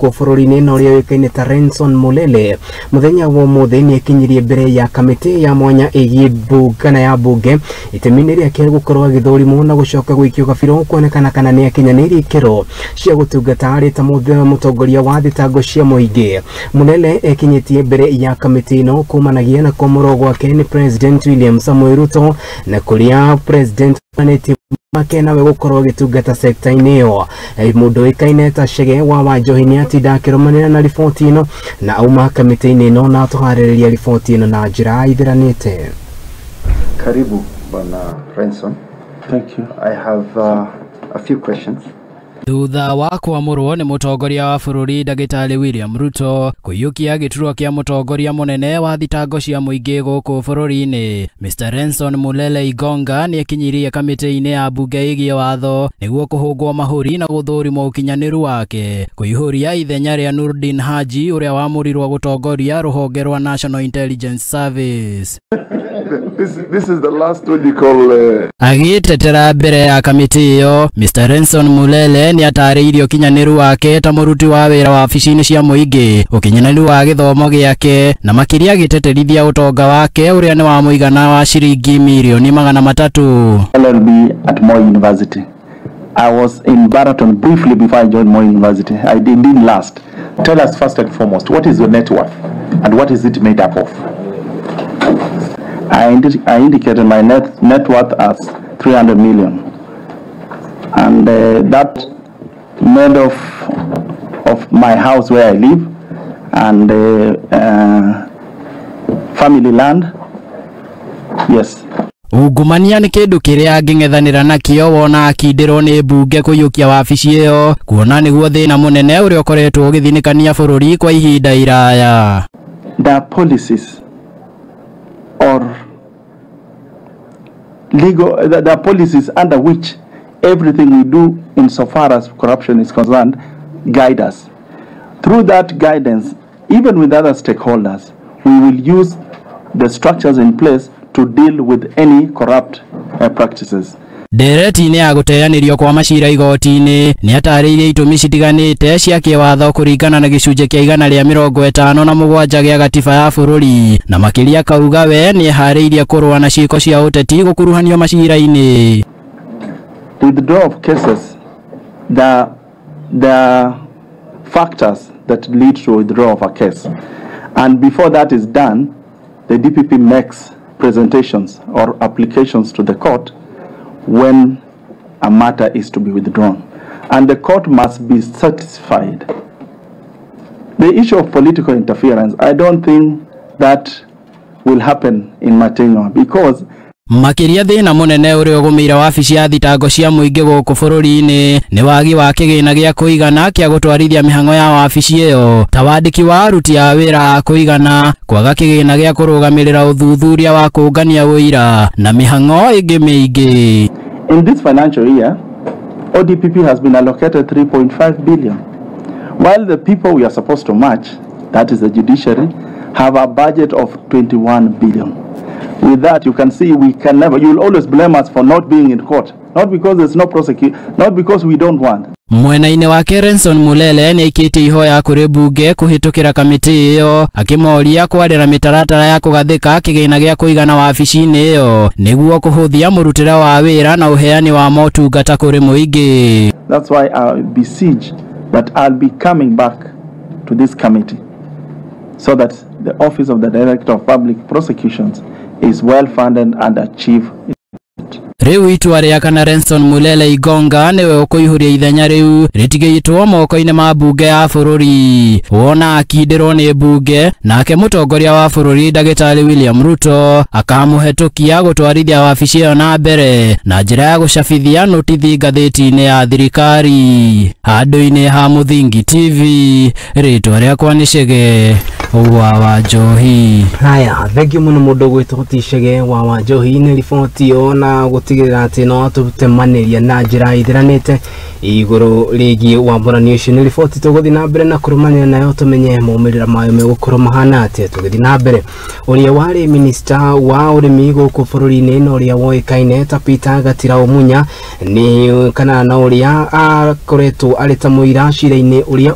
bururiini no ria wikaine ta Renson Mulele muthenya wa muthe niekinyirie mbere ya kamitii ya mwanya igii kana ya mbunge itemi riake gukorwo agithurimwo na gucoka gwikio gabiro kuonekana kana niekinyaniri kiro cia gutungata ari ta mutongoria wa thitango cia muingi. Mulele ekinyitie mbere ya kamitii no kumanagia na kwamurwo gwake ni President William Samuel Ruto na kuria President makena we gukorwo gitungata sector-ini yo. Mundu ikaine ta Chege wa wanjohi ni atinda akirumanira na riboti ino na auma kamitii-ini ino na tuhaririria riboti ino na njira ithiranite. Karibu bwana Renson. Thank you. I have a few questions. Thutha wa kwamurwo ni mutongoria wa bururi Dagitari William Ruto kuiyukia gituro kia mutongoria munene wa thitango cia muingi guku bururiini, Mr. Renson Mulele ingonga niekinyirie kamitii-ini ya mbunge igii watho niguo kuhungwo mahuri na guthurimwo ukinyaniru wake kuihuria ithenya ria Nurdin Haji uria wamurirwo gutongoria ruhonge rwa National Intelligence Service. This is the last what you call agitetera mbere ya kamitii iyo, Mr. Renson Mulele ni atariirio ukinyaniru wake ta muruti wa wira wa wabici-ini cia muingi, ukinyaniru wa githomo giake na makiria giteterithia utonga wake uria ni wa muigana wa shiringi milioni 300. LLB at Moi University. I was in Baraton briefly before I joined Moi University. I didn't last. Tell us first and foremost, what is your net worth and what is it made up of? I indicated my net worth as 300 million, and that made of my house where I live and family land. Yes. Ungumania ni kindu kiria ng'ethanira nakio wona akindirwo ni mbunge kuiyukia wabici iyo kuona niguo thina munene uria ukoretwo ugithinikania bururi kwa ihinda iraya. The policies or legal, the policies under which everything we do insofar as corruption is concerned guide us. Through that guidance, even with other stakeholders, we will use the structures in place to deal with any corrupt practices. Dereti ni aguteanirio kwa macira igoti-ini ni atariirie itumi citiganite cia kiwatho kuringana na gicunje kia 157 gia gatiba ya bururi na makiria kauga we ni hariirie kurwa na ciiko cia uteti gukuruhanio macira-ini. Withdraw of cases, the factors that lead to withdrawal of a case, and before that is done, the DPP makes presentations or applications to the court when a matter is to be withdrawn, and the court must be satisfied. The issue of political interference, I don't think that will happen in Matengo because makiria thina munene uri ugumira wabici ya thitango cia muingi guku bururi-ini ni wagi wa kigina gia kuigana kia gutwarithia mihango ya wabici iyo, ta wandiki wa aruti a wira a kuigana, kwaga kigina gia kurugamirira uthuthuria wa kungania wira na mihango ingi mingi. In this financial year, ODPP has been allocated 3.5 billion, while the people we are supposed to match, that is the judiciary, have a budget of 21 billion. With that, you can see we can never, you will always blame us for not being in court, not because there's no prosecution, not because we don't want. Mwena-ini wake Renson Mulele ni ikiti ihoya kuri mbunge kuhitukira kamitii iyo akimoria kwarira mitaratara ya kugathika kigina gia kuigana wabici-ini iyo niguo kuhuthia murutira wa wira na uheani wa motungata kuri muingi. That's why I beseech that I'll be coming back to this committee so that the office of the Director of Public Prosecutions is well funded and achieve it. Riu itua ria kana Renson Mulele ingonga niwe ukuihuria ithenya riu ritigitwo moko-ini ma mbunge ya bururi wona akindirwo ni mbunge nake mutongoria wa bururi Dagitari William Ruto akamuhetukia gutwarithia wabici iyo na mbere na njira ya gucabithia notithi ngathiti-ini ya thirikari. Handu-ini ha Muthingi TV, ritwa riakwa ni Chege wa wanjohi. Haya, thank you muno mundu gwitwo Chege wa wanjohi ni riboti yo na gutigirira ati no tutemaniria na njira ithiranite iguru rigi wa mburani ucio ni riboti tuguthi na mbere na kurumania nayo tumenye maumirira mayo megukorwo mahana ati tuguthi na mbere. Uria wari minister wa urimi guku bururi-ini no uria woikaine ta Abithaa gatira ni kana na uria akoretwo ari ta muira cira-ini uria